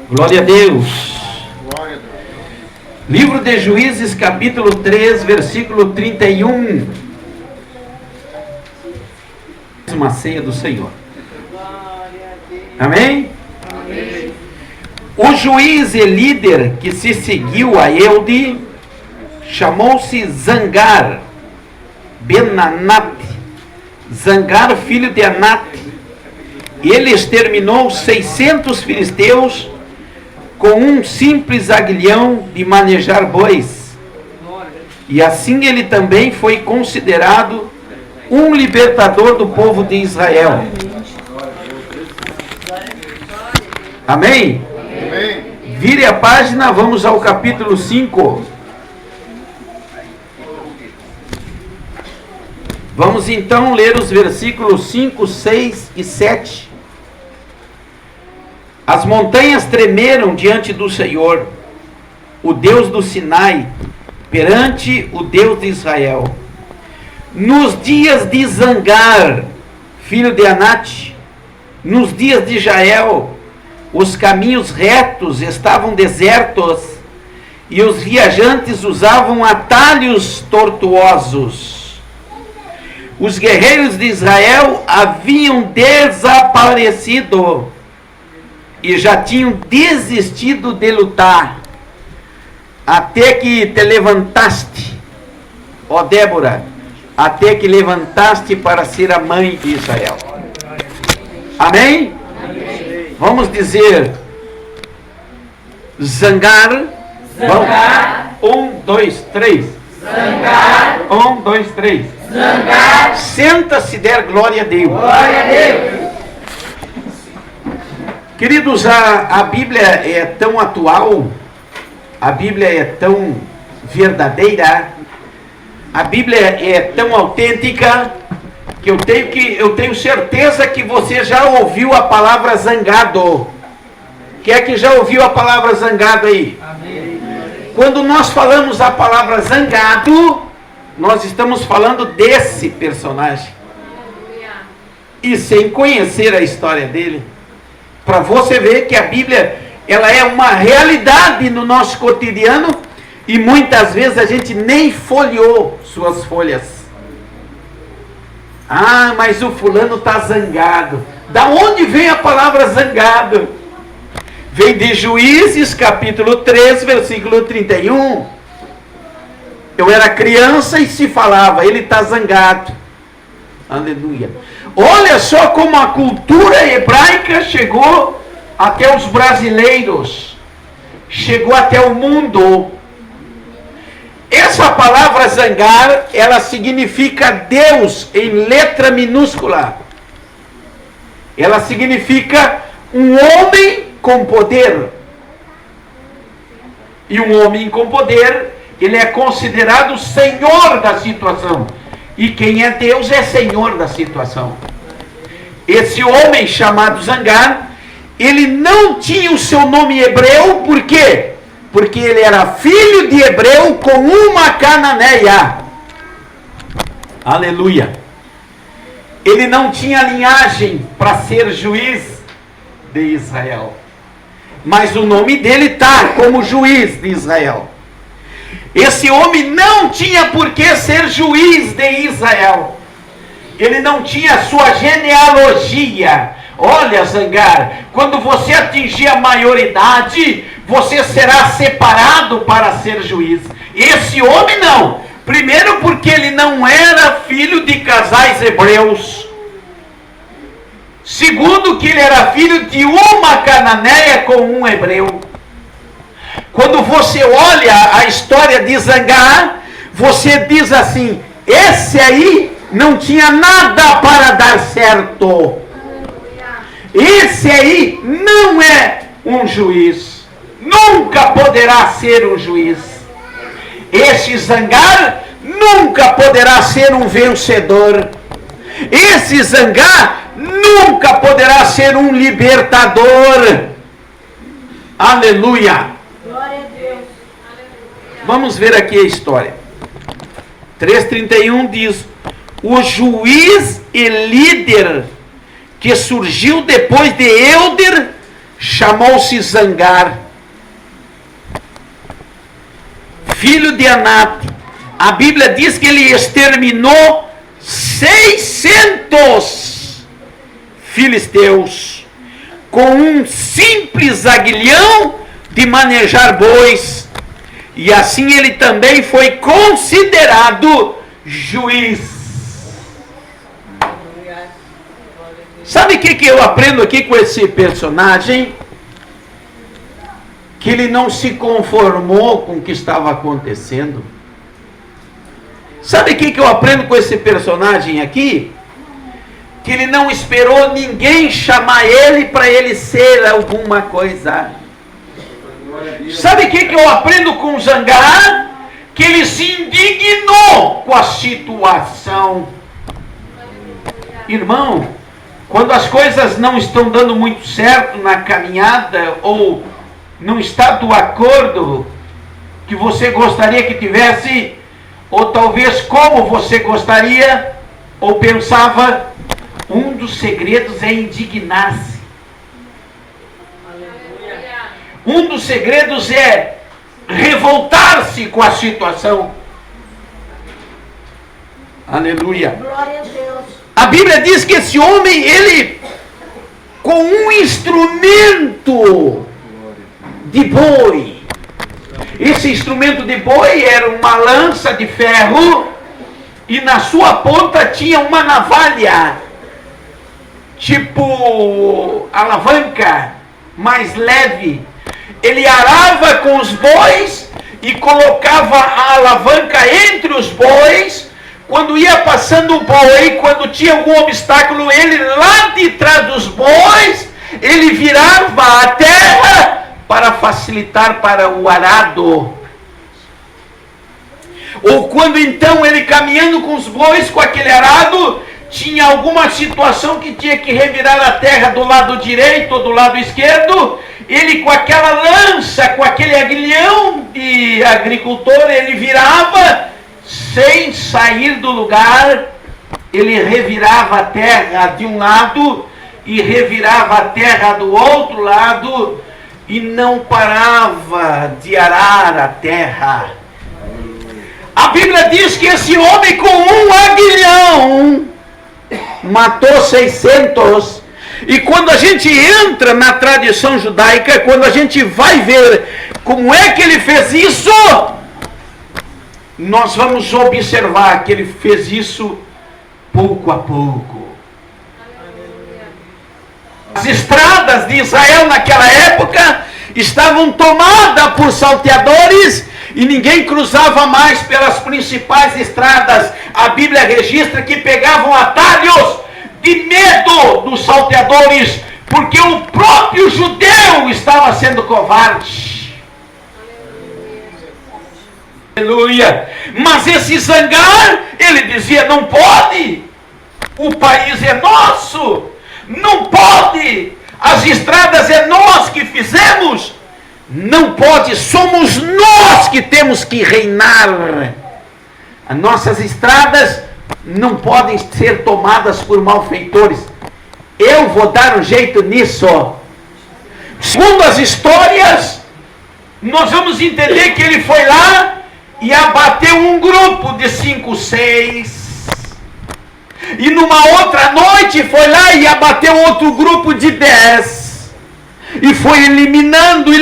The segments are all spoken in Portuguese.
Glória a Deus. Livro de Juízes, capítulo 3, versículo 31. Uma ceia do Senhor. Amém? Amém. O juiz e líder que se seguiu a Eude chamou-se Zangar Ben-Anat. Zangar, filho de Anat. Ele exterminou 600 filisteus com um simples aguilhão de manejar bois. E assim ele também foi considerado um libertador do povo de Israel. Amém? Amém. Vire a página, vamos ao capítulo 5. Vamos então ler os versículos 5, 6 e 7. As montanhas tremeram diante do Senhor, o Deus do Sinai, perante o Deus de Israel. Nos dias de Zangar, filho de Anat, nos dias de Jael, os caminhos retos estavam desertos e os viajantes usavam atalhos tortuosos. Os guerreiros de Israel haviam desaparecido e já tinham desistido de lutar, até que te levantaste, ó Débora, até que levantaste para ser a mãe de Israel. Amém? Amém. Vamos dizer Zangar. Zangar. 1, 2, 3. Zangar. 1, 2, 3. Zangar. Senta se der glória a Deus. Glória a Deus. Queridos, a Bíblia é tão atual, a Bíblia é tão verdadeira, a Bíblia é tão autêntica, que eu tenho certeza que você já ouviu a palavra zangado. Quem é que já ouviu a palavra zangado aí? Amém. Quando nós falamos a palavra zangado, nós estamos falando desse personagem. E sem conhecer a história dele, para você ver que a Bíblia, ela é uma realidade no nosso cotidiano, e muitas vezes a gente nem folheou suas folhas. Ah, mas o fulano está zangado. Da onde vem a palavra zangado? Vem de Juízes, capítulo 3, versículo 31. Eu era criança e se falava, ele está zangado. Aleluia. Olha só como a cultura hebraica chegou até os brasileiros, chegou até o mundo. Essa palavra zangar, ela significa Deus em letra minúscula. Ela significa um homem com poder. E um homem com poder, ele é considerado senhor da situação. E quem é Deus é senhor da situação. Esse homem chamado Zangar, ele não tinha o seu nome hebreu, por quê? Porque ele era filho de hebreu com uma cananeia. Aleluia. Ele não tinha linhagem para ser juiz de Israel. Mas o nome dele está como juiz de Israel. Esse homem não tinha por que ser juiz de Israel. Ele não tinha sua genealogia. Olha, Zangar, quando você atingir a maioridade, você será separado para ser juiz. Esse homem não. Primeiro porque ele não era filho de casais hebreus. Segundo que ele era filho de uma cananeia com um hebreu. Quando você olha a história de Zangar, você diz assim, esse aí não tinha nada para dar certo. Esse aí não é um juiz. Nunca poderá ser um juiz. Esse Zangar nunca poderá ser um vencedor. Esse Zangar nunca poderá ser um libertador. Aleluia. Glória a Deus. Vamos ver aqui a história. 3:31 diz: o juiz e líder que surgiu depois de Euder chamou-se Zangar, filho de Anate. A Bíblia diz que ele exterminou 600 filisteus com um simples aguilhão de manejar bois, e assim ele também foi considerado juiz. Sabe o que eu aprendo aqui com esse personagem? Que ele não se conformou com o que estava acontecendo. Sabe o que eu aprendo com esse personagem aqui? Que ele não esperou ninguém chamar ele para ele ser alguma coisa. Sabe o que eu aprendo com Zangar? Que ele se indignou com a situação. Irmão, quando as coisas não estão dando muito certo na caminhada, ou não está do acordo que você gostaria que tivesse, ou talvez como você gostaria, ou pensava, um dos segredos é indignar-se. Um dos segredos é revoltar-se com a situação. Aleluia. Glória a Deus. A Bíblia diz que esse homem, ele, com um instrumento de boi. Esse instrumento de boi era uma lança de ferro e na sua ponta tinha uma navalha, tipo alavanca, mais leve. Ele arava com os bois e colocava a alavanca entre os bois. Quando ia passando o boi, quando tinha algum obstáculo, ele lá de trás dos bois, ele virava a terra para facilitar para o arado. Ou quando então ele caminhando com os bois, com aquele arado, tinha alguma situação que tinha que revirar a terra do lado direito ou do lado esquerdo, ele com aquela lança, com aquele aguilhão de agricultor, ele virava, sem sair do lugar, ele revirava a terra de um lado e revirava a terra do outro lado e não parava de arar a terra. A Bíblia diz que esse homem com um aguilhão matou 600. E quando a gente entra na tradição judaica, quando a gente vai ver como é que ele fez isso, nós vamos observar que ele fez isso pouco a pouco. As estradas de Israel naquela época estavam tomadas por salteadores e ninguém cruzava mais pelas principais estradas. A Bíblia registra que pegavam atalhos de medo dos salteadores, porque o próprio judeu estava sendo covarde. Aleluia. Mas esse Zangar, ele dizia, não pode, o país é nosso, não pode, as estradas é nós que fizemos, não pode, somos nós que temos que reinar. As nossas estradas não podem ser tomadas por malfeitores. Eu vou dar um jeito nisso. Segundo as histórias, nós vamos entender que ele foi lá e abateu um grupo de 5, 6. E numa outra noite foi lá e abateu outro grupo de 10. E foi eliminando.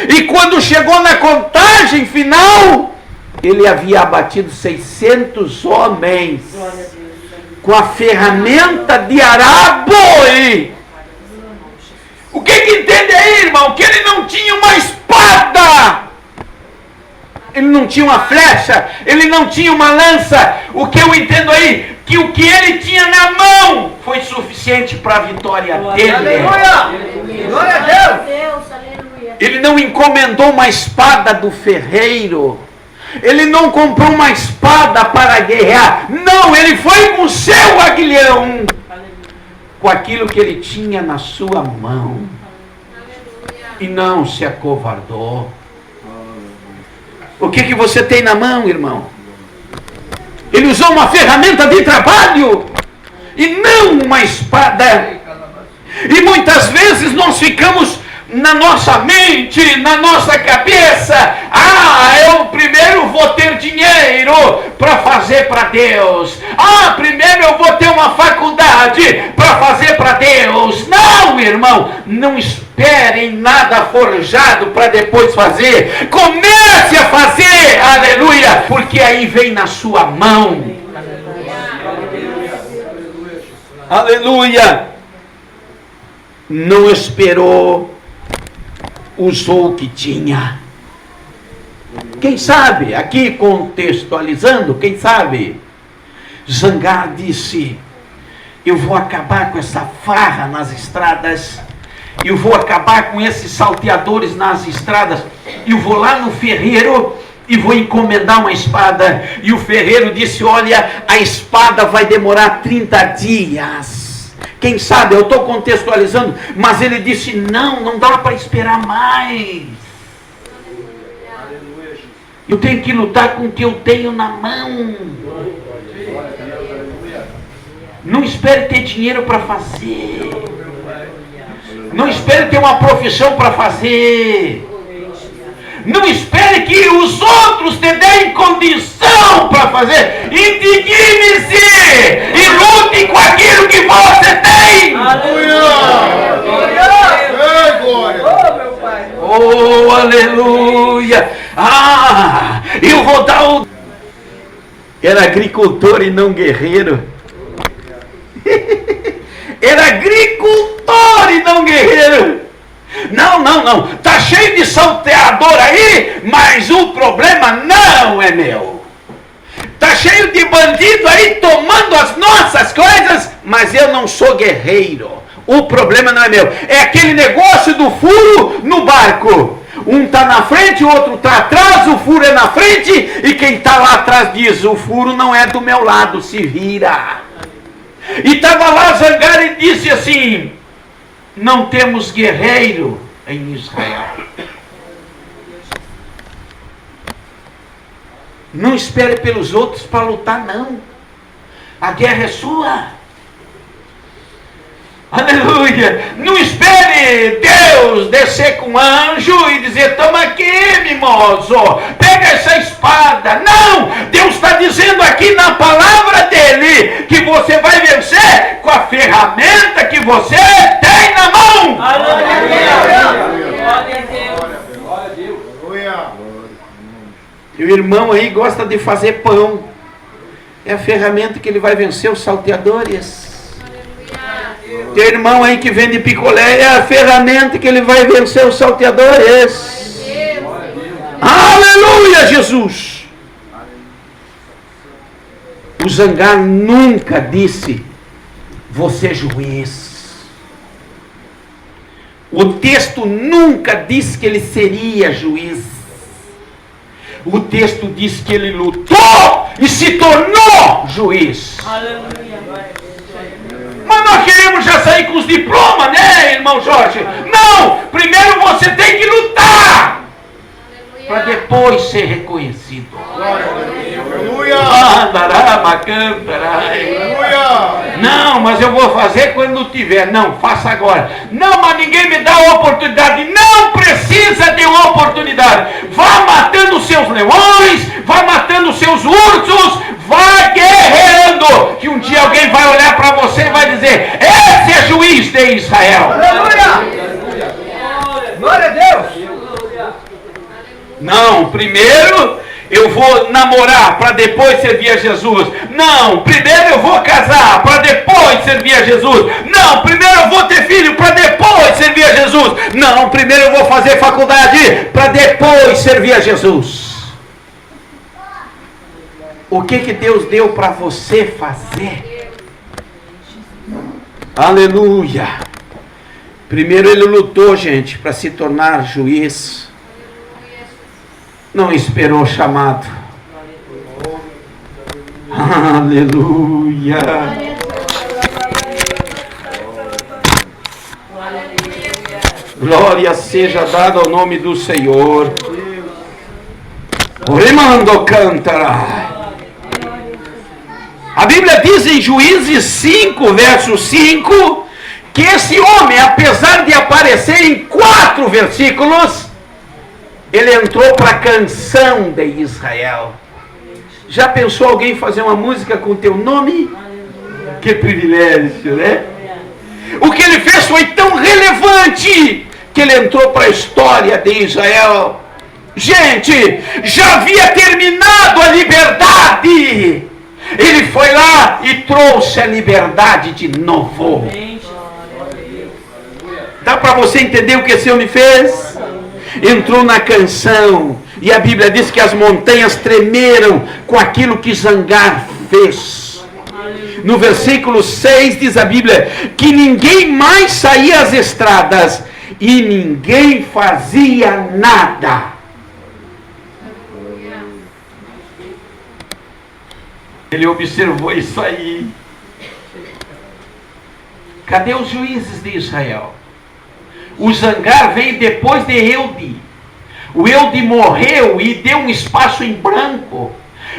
E quando chegou na contagem final, ele havia abatido 600 homens com a ferramenta de arar boi. O que entende aí, irmão? Que ele não tinha uma espada, ele não tinha uma flecha, ele não tinha uma lança. O que eu entendo aí? Que o que ele tinha na mão foi suficiente para a vitória dele. Aleluia! Glória a Deus! Aleluia! Ele não encomendou uma espada do ferreiro. Ele não comprou uma espada para guerrear. Não, ele foi com o seu aguilhão, com aquilo que ele tinha na sua mão. E não se acovardou. O que você tem na mão, irmão? Ele usou uma ferramenta de trabalho e não uma espada. E muitas vezes nós ficamos na nossa mente, na nossa cabeça: eu primeiro vou ter dinheiro para fazer para Deus. Primeiro eu vou ter uma faculdade para fazer para Deus. Não, irmão, não espere em nada forjado para depois fazer. Comece a fazer, aleluia, porque aí vem na sua mão. Aleluia. Não esperou, usou o que tinha. Quem sabe, aqui contextualizando, quem sabe, Zangar disse: eu vou acabar com essa farra nas estradas, eu vou acabar com esses salteadores nas estradas, eu vou lá no ferreiro e vou encomendar uma espada. E o ferreiro disse: olha, a espada vai demorar 30 dias. Quem sabe, eu estou contextualizando, mas ele disse: não dá para esperar mais. Eu tenho que lutar com o que eu tenho na mão. Não espere ter dinheiro para fazer. Não espere ter uma profissão para fazer. Não espere que os outros te deem condição para fazer. Indigne-se e lute com aquilo que você tem. Aleluia! Glória! Meu Pai! Oh, aleluia! Eu vou dar o... Era agricultor e não guerreiro. Era agricultor e não guerreiro. Não. Tá cheio de salteador aí, mas o problema não é meu. Tá cheio de bandido aí tomando as nossas coisas, mas eu não sou guerreiro. O problema não é meu. É aquele negócio do furo no barco. Um está na frente, o outro está atrás, o furo é na frente, e quem está lá atrás diz: o furo não é do meu lado, se vira. E estava lá Zangar e disse assim: não temos guerreiro em Israel. Não espere pelos outros para lutar, não. A guerra é sua. Aleluia! Não espere Deus descer com um anjo e dizer: toma aqui, mimoso, pega essa espada. Não! Deus está dizendo aqui na palavra dele que você vai vencer com a ferramenta que você tem na mão. Aleluia! Glória a Deus! E o irmão aí gosta de fazer pão. É a ferramenta que ele vai vencer os salteadores. Tem irmão aí que vende picolé, é a ferramenta que ele vai vencer os salteadores. Aleluia, Jesus! O Zangar nunca disse: você é juiz. O texto nunca disse que ele seria juiz. O texto diz que ele lutou e se tornou juiz. Aleluia! Mas nós queremos já sair com os diplomas, né, irmão Jorge? Não! Primeiro você tem que lutar para depois ser reconhecido. Aleluia! Não, mas eu vou fazer quando tiver. Não, faça agora. Não, mas ninguém me dá a oportunidade. Não precisa de uma oportunidade. Vá matando os seus leões, vá matando os seus ursos, vá guerreando, que um dia alguém vai olhar para você e vai dizer: esse é juiz de Israel. Aleluia! Glória a Deus! Não, primeiro eu vou namorar para depois servir a Jesus. Não, primeiro eu vou casar para depois servir a Jesus. Não, primeiro eu vou ter filho para depois servir a Jesus. Não, primeiro eu vou fazer faculdade para depois servir a Jesus. O que Deus deu para você fazer? Aleluia! Primeiro ele lutou, gente, para se tornar juiz. Não esperou o chamado. Aleluia! Glória seja dada ao nome do Senhor. Remando cantará. A Bíblia diz em Juízes 5, verso 5, que esse homem, apesar de aparecer em 4 versículos, ele entrou para a canção de Israel. Já pensou alguém fazer uma música com o teu nome? Que privilégio, né? O que ele fez foi tão relevante que ele entrou para a história de Israel. Gente, já havia terminado a liberdade. Ele foi lá e trouxe a liberdade de novo. Dá para você entender o que esse homem fez? Entrou na canção. E a Bíblia diz que as montanhas tremeram com aquilo que Zangar fez. No versículo 6 diz a Bíblia que ninguém mais saía às estradas e ninguém fazia nada. Ele observou isso aí. Cadê os juízes de Israel? O Zangar veio depois de Eude. O Eude morreu e deu um espaço em branco.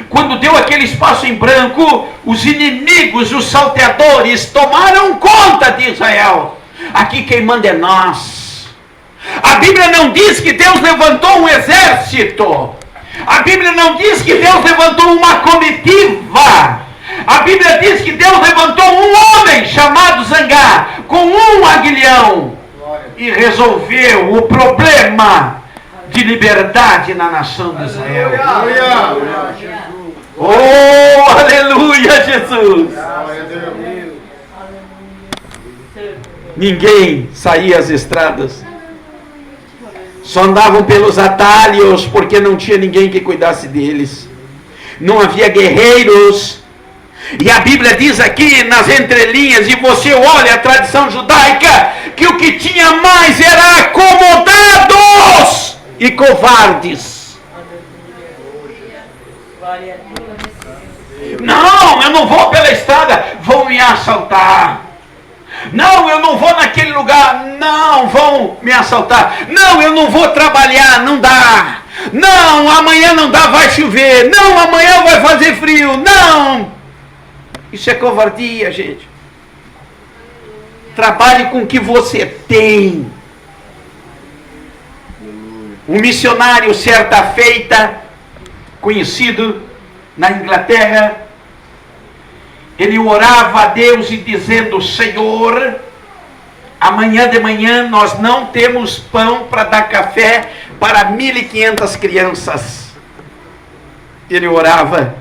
Quando deu aquele espaço em branco, os inimigos, os salteadores, tomaram conta de Israel. Aqui quem manda é nós. A Bíblia não diz que Deus levantou um exército. A Bíblia não diz que Deus levantou uma comitiva. A Bíblia diz que Deus levantou um homem chamado Zangar, com um aguilhão, e resolveu o problema de liberdade na nação de Israel. Oh, aleluia, Jesus! Ninguém saía às estradas. Só andavam pelos atalhos, porque não tinha ninguém que cuidasse deles. Não havia guerreiros. E a Bíblia diz aqui nas entrelinhas, e você olha a tradição judaica, que o que tinha mais era acomodados e covardes. Não, eu não vou pela estrada, vão me assaltar. Não, eu não vou naquele lugar, não, vão me assaltar. Não, eu não vou trabalhar, não dá. Não, amanhã não dá, vai chover. Não, amanhã vai fazer frio. Não. Isso é covardia, gente. Trabalhe com o que você tem. Um missionário, certa feita, conhecido na Inglaterra, ele orava a Deus e dizendo: Senhor, amanhã de manhã nós não temos pão para dar café para 1.500 crianças. Ele orava.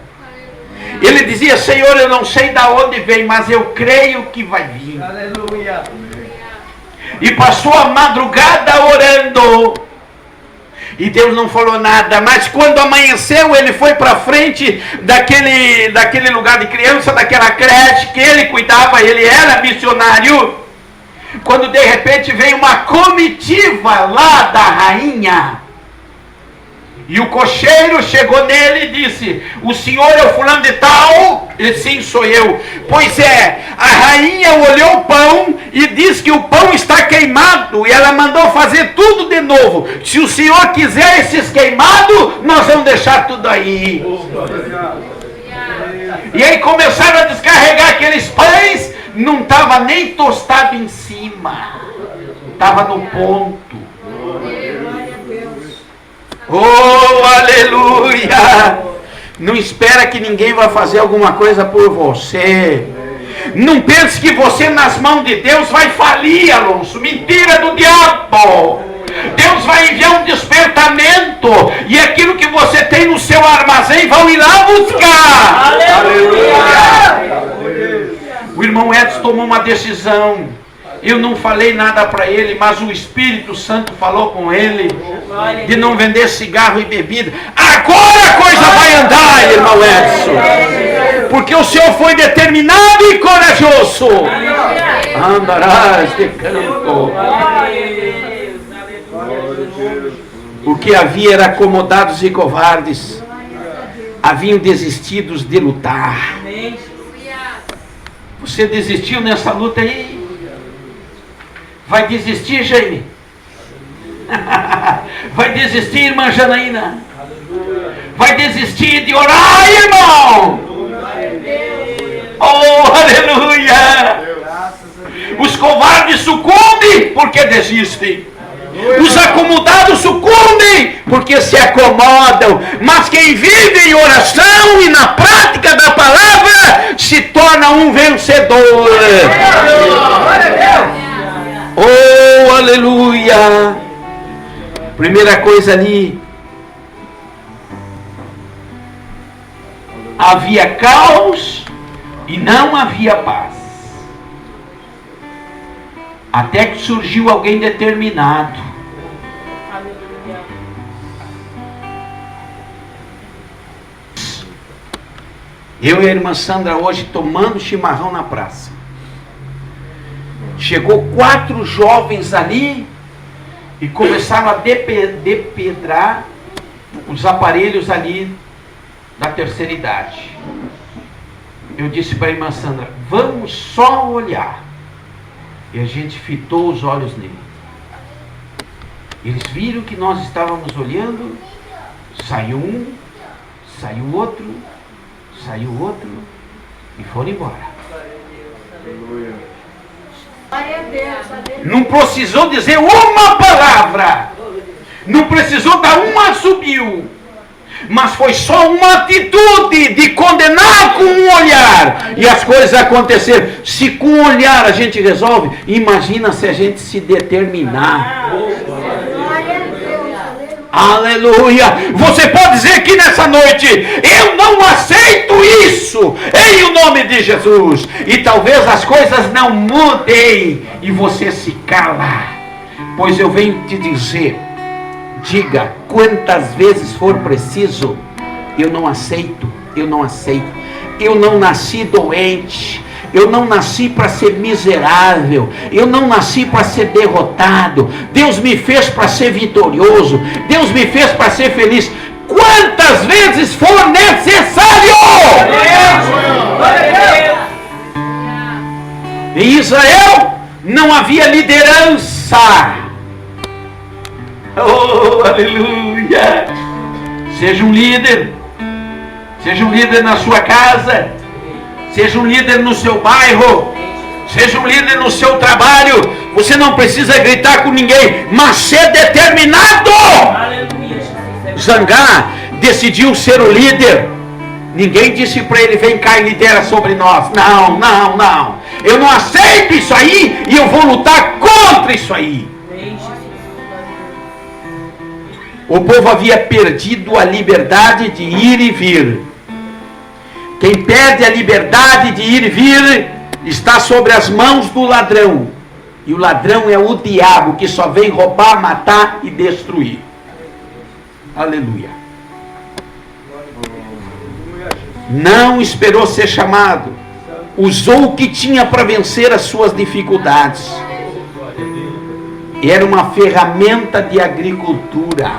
Ele dizia: Senhor, eu não sei de onde vem, mas eu creio que vai vir. Aleluia. E passou a madrugada orando. E Deus não falou nada, mas quando amanheceu, ele foi para frente daquele lugar de criança, daquela creche que ele cuidava, ele era missionário. Quando de repente veio uma comitiva lá da rainha. E o cocheiro chegou nele e disse: o senhor é o fulano de tal? Ele: sim, sou eu. Pois é, a rainha olhou o pão e disse que o pão está queimado, e ela mandou fazer tudo de novo. Se o senhor quiser esses queimados, nós vamos deixar tudo aí. E aí começaram a descarregar aqueles pães, não estava nem tostado em cima, estava no ponto. Oh, aleluia! Não espera que ninguém vai fazer alguma coisa por você. Não pense que você nas mãos de Deus vai falir, Alonso. Mentira do diabo. Deus vai enviar um despertamento, e aquilo que você tem no seu armazém vão ir lá buscar. Aleluia! O irmão Edson tomou uma decisão. Eu não falei nada para ele, mas o Espírito Santo falou com ele de não vender cigarro e bebida. Agora a coisa vai andar, irmão Edson, porque o Senhor foi determinado e corajoso. Andarás de campo. O que havia era acomodados e covardes. Haviam desistidos de lutar. Você desistiu nessa luta aí? Vai desistir, Jaime? Vai desistir, irmã Janaína? Vai desistir de orar, irmão? Oh, aleluia! Os covardes sucumbem porque desistem. Os acomodados sucumbem porque se acomodam. Mas quem vive em oração e na prática da palavra se torna um vencedor. Oh, aleluia! Primeira coisa ali, havia caos e não havia paz. Até que surgiu alguém determinado. Eu e a irmã Sandra hoje tomando chimarrão na praça. Chegou 4 jovens ali e começaram a depedrar os aparelhos ali da terceira idade. Eu disse para a irmã Sandra, vamos só olhar. E a gente fitou os olhos nele. Eles viram que nós estávamos olhando, saiu um, saiu outro, saiu outro e foram embora. Não precisou dizer uma palavra, não precisou dar um assobio, mas foi só uma atitude de condenar com um olhar e as coisas aconteceram. Se com um olhar a gente resolve, imagina se a gente se determinar. Aleluia! Você pode dizer aqui nessa noite, eu não aceito isso, em o nome de Jesus. E talvez as coisas não mudem e você se cala. Pois eu venho te dizer, diga quantas vezes for preciso, eu não aceito, eu não aceito. Eu não nasci doente. Eu não nasci para ser miserável. Eu não nasci para ser derrotado. Deus me fez para ser vitorioso. Deus me fez para ser feliz. Quantas vezes for necessário. Em Israel não havia liderança. Oh, aleluia. Seja um líder. Seja um líder na sua casa. Seja um líder no seu bairro, seja um líder no seu trabalho. Você não precisa gritar com ninguém, mas ser determinado. Zangar decidiu ser o líder. Ninguém disse para ele, vem cá e lidera sobre nós. Não, não, não. Eu não aceito isso aí e eu vou lutar contra isso aí. O povo havia perdido a liberdade de ir e vir. Quem perde a liberdade de ir e vir está sobre as mãos do ladrão. E o ladrão é o diabo que só vem roubar, matar e destruir. Aleluia. Não esperou ser chamado. Usou o que tinha para vencer as suas dificuldades. Era uma ferramenta de agricultura.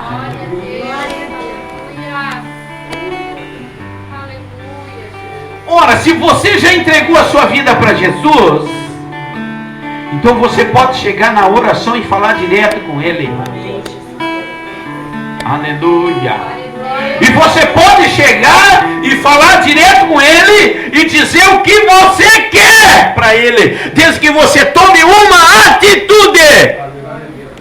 Ora, se você já entregou a sua vida para Jesus, então você pode chegar na oração e falar direto com Ele. Aleluia. E você pode chegar e falar direto com Ele e dizer o que você quer para Ele, desde que você tome uma atitude.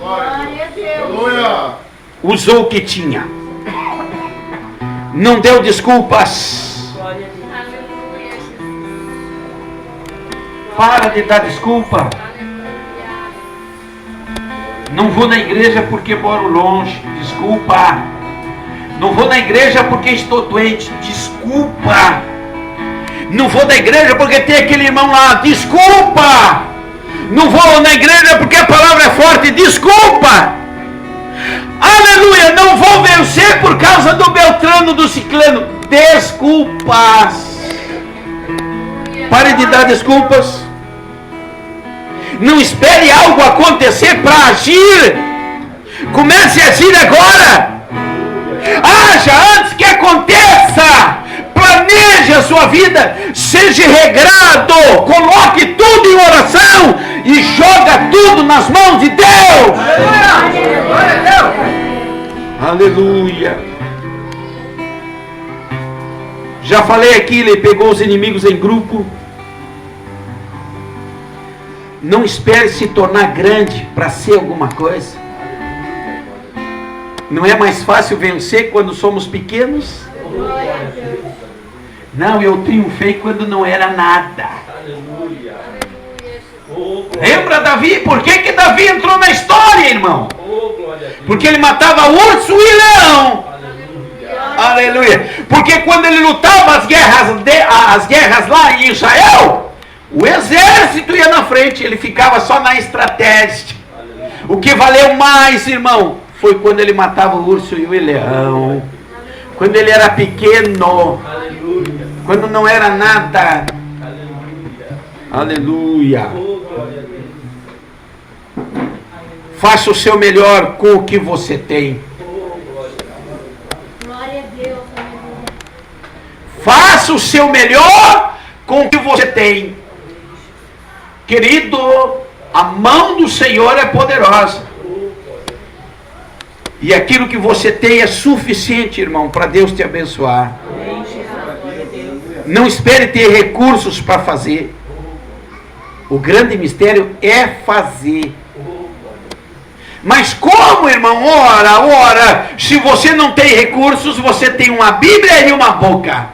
Aleluia. Usou o que tinha. Não deu desculpas. Para de dar desculpa. Não vou na igreja porque moro longe. Desculpa. Não vou na igreja porque estou doente. Desculpa. Não vou na igreja porque tem aquele irmão lá. Desculpa. Não vou na igreja porque a palavra é forte. Desculpa. Aleluia. Não vou vencer por causa do Beltrano, do Ciclano. Desculpas. Pare de dar desculpas. Não espere algo acontecer para agir. Comece a agir agora. Haja antes que aconteça. Planeje a sua vida. Seja regrado. Coloque tudo em oração e joga tudo nas mãos de Deus. Aleluia. Já falei aqui, ele pegou os inimigos em grupo. Não espere se tornar grande para ser alguma coisa. Não é mais fácil vencer quando somos pequenos? Não, eu triunfei quando não era nada. Lembra Davi? Por que Davi entrou na história, irmão? Porque ele matava urso e leão. Aleluia. Porque quando ele lutava as guerras lá em Israel, o exército ia na frente, ele ficava só na estratégia. O que valeu mais, irmão, foi quando ele matava o urso e o leão. Quando ele era pequeno. Quando não era nada. Aleluia. Faça o seu melhor com o que você tem. Glória a Deus. Faça o seu melhor com o que você tem. Querido, a mão do Senhor é poderosa. E aquilo que você tem é suficiente, irmão, para Deus te abençoar. Não espere ter recursos para fazer. O grande mistério é fazer. Mas como, irmão? Ora, se você não tem recursos, você tem uma Bíblia e uma boca.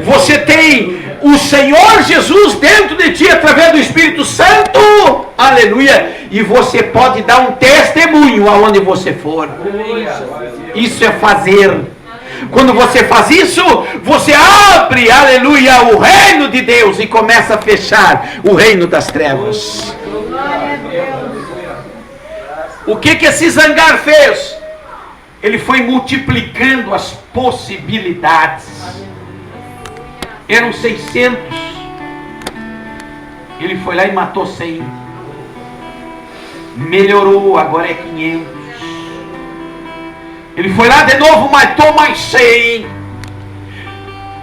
Você tem o Senhor Jesus dentro de ti, através do Espírito Santo. Aleluia. E você pode dar um testemunho aonde você for. Isso é fazer. Quando você faz isso, você abre, aleluia, o reino de Deus e começa a fechar o reino das trevas. Glória a Deus. O que esse Zangar fez? Ele foi multiplicando as possibilidades. Eram 600. Ele foi lá e matou 100. Melhorou, agora é 500. Ele foi lá de novo, matou mais 100.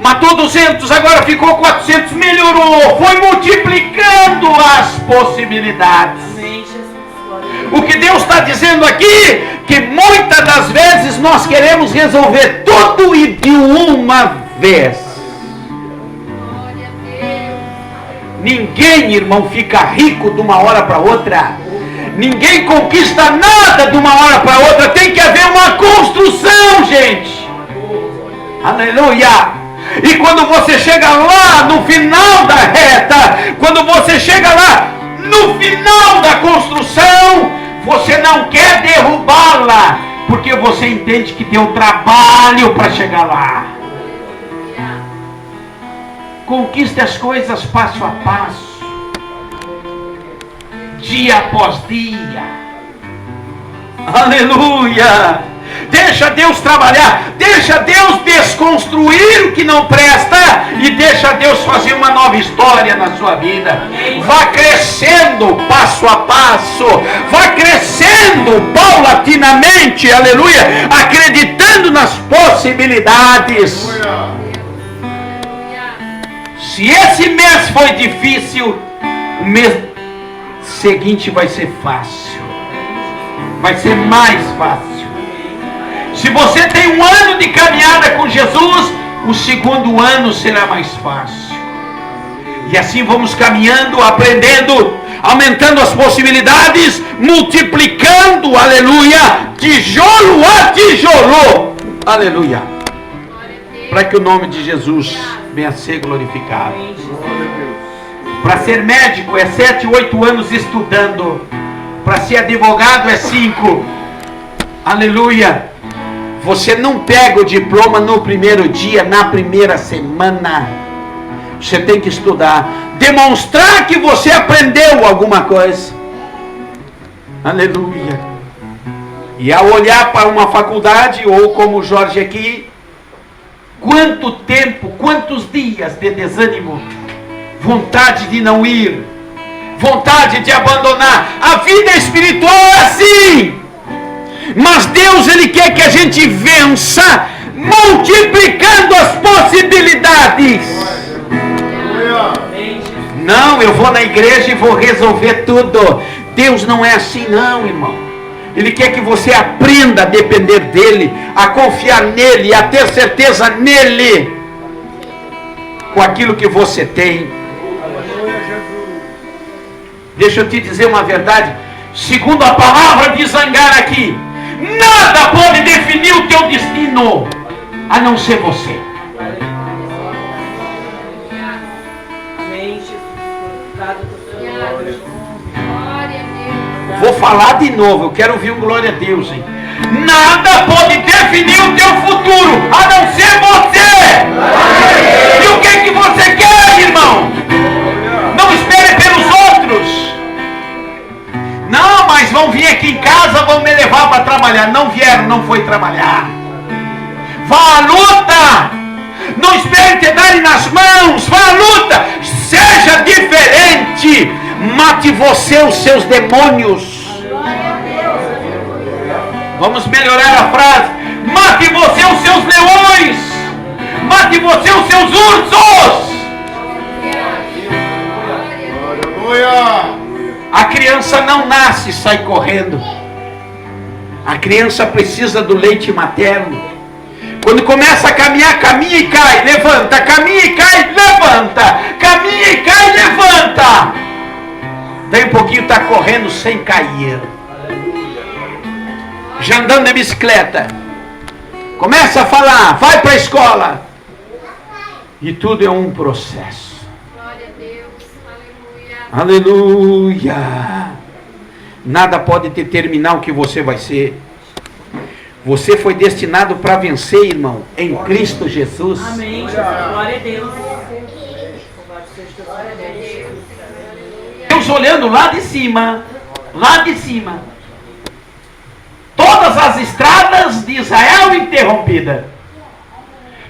Matou 200, agora ficou 400. Melhorou, foi multiplicando as possibilidades. O que Deus está dizendo aqui, que muitas das vezes nós queremos resolver tudo e de uma vez. Ninguém, irmão, fica rico de uma hora para outra. Ninguém conquista nada de uma hora para outra. Tem que haver uma construção, gente. Aleluia. E quando você chega lá no final da reta, quando você chega lá no final da construção, você não quer derrubá-la, porque você entende que tem um trabalho para chegar lá. Conquiste as coisas passo a passo, dia após dia. Aleluia. Deixa Deus trabalhar, deixa Deus desconstruir o que não presta e deixa Deus fazer uma nova história na sua vida. Vá crescendo passo a passo, vá crescendo paulatinamente, aleluia, acreditando nas possibilidades. Se esse mês foi difícil, o mês seguinte vai ser fácil, vai ser mais fácil. Se você tem um ano de caminhada com Jesus, o segundo ano será mais fácil. E assim vamos caminhando, aprendendo, aumentando as possibilidades, multiplicando, aleluia, tijolo a tijolo, aleluia, para que o nome de Jesus venha a ser glorificado. Para ser médico é 7, 8 anos estudando. Para ser advogado é 5. Aleluia. Você não pega o diploma no primeiro dia, na primeira semana. Você tem que estudar. Demonstrar que você aprendeu alguma coisa. Aleluia. E ao olhar para uma faculdade, ou como o Jorge aqui, quanto tempo, quantos dias de desânimo, vontade de não ir, vontade de abandonar. A vida espiritual é assim. Mas Deus, Ele quer que a gente vença, multiplicando as possibilidades. Não, eu vou na igreja e vou resolver tudo. Deus não é assim não, irmão. Ele quer que você aprenda a depender dEle, a confiar nele, a ter certeza nele, com aquilo que você tem. Deixa eu te dizer uma verdade. Segundo a palavra de Zangar aqui, nada pode definir o teu destino, a não ser você. Amém, Jesus. Obrigado por Deus. Glória a Deus. Vou falar de novo, eu quero ouvir um glória a Deus, hein? Nada pode definir o teu futuro, a não ser você. E o que você quer, irmão? Não espere pelos outros. Não, mas vão vir aqui em casa, vão me levar para trabalhar. Não vieram, não foi trabalhar. Vá à luta. Não espere te darem nas mãos. Vá à luta. Seja diferente. Mate você os seus demônios. Vamos melhorar a frase. Mate você os seus leões. Mate você os seus ursos. Aleluia. A criança não nasce e sai correndo. A criança precisa do leite materno. Quando começa a caminhar, caminha e cai, levanta. Caminha e cai, levanta. Caminha e cai, levanta. Daí um pouquinho está correndo sem cair. Já andando de bicicleta. Começa a falar, vai para a escola. E tudo é um processo. Glória a Deus. Aleluia. Aleluia. Nada pode determinar o que você vai ser. Você foi destinado para vencer, irmão, em Cristo Jesus. Amém, Jesus. Glória a Deus. Deus olhando lá de cima, todas as estradas de Israel interrompidas,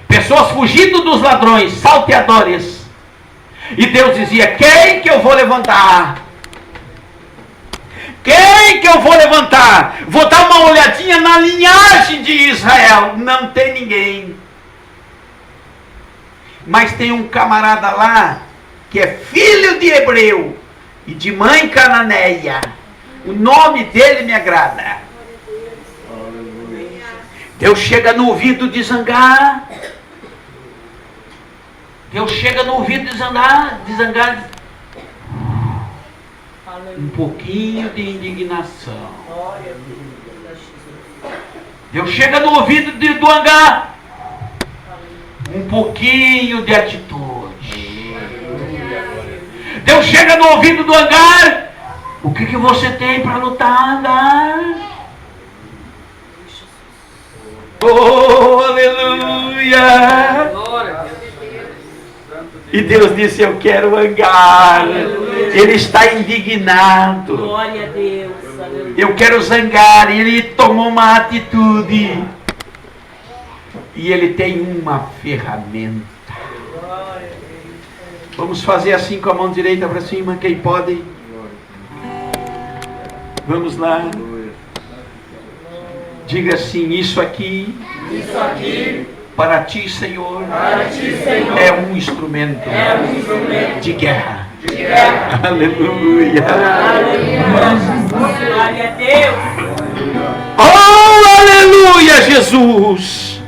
pessoas fugindo dos ladrões, salteadores, e Deus dizia: quem que eu vou levantar? Quem que eu vou levantar? Vou dar uma olhadinha na linhagem de Israel. Não tem ninguém. Mas tem um camarada lá que é filho de hebreu e de mãe cananeia. O nome dele me agrada. Deus chega no ouvido de Zangar. Deus chega no ouvido de Zangar. Um pouquinho de indignação. Deus chega no ouvido do Hangar. Um pouquinho de atitude. Deus chega no ouvido do Hangar. O que você tem para lutar, Hangar? Oh, aleluia! E Deus disse: eu quero Hangar. Ele está indignado. Glória a Deus. Eu quero Zangar. E ele tomou uma atitude. E ele tem uma ferramenta. Vamos fazer assim com a mão direita para cima, quem pode? Vamos lá. Diga assim: isso aqui para ti, Senhor, é um instrumento de guerra. Aleluia. Glória a Deus. Oh, aleluia, Jesus.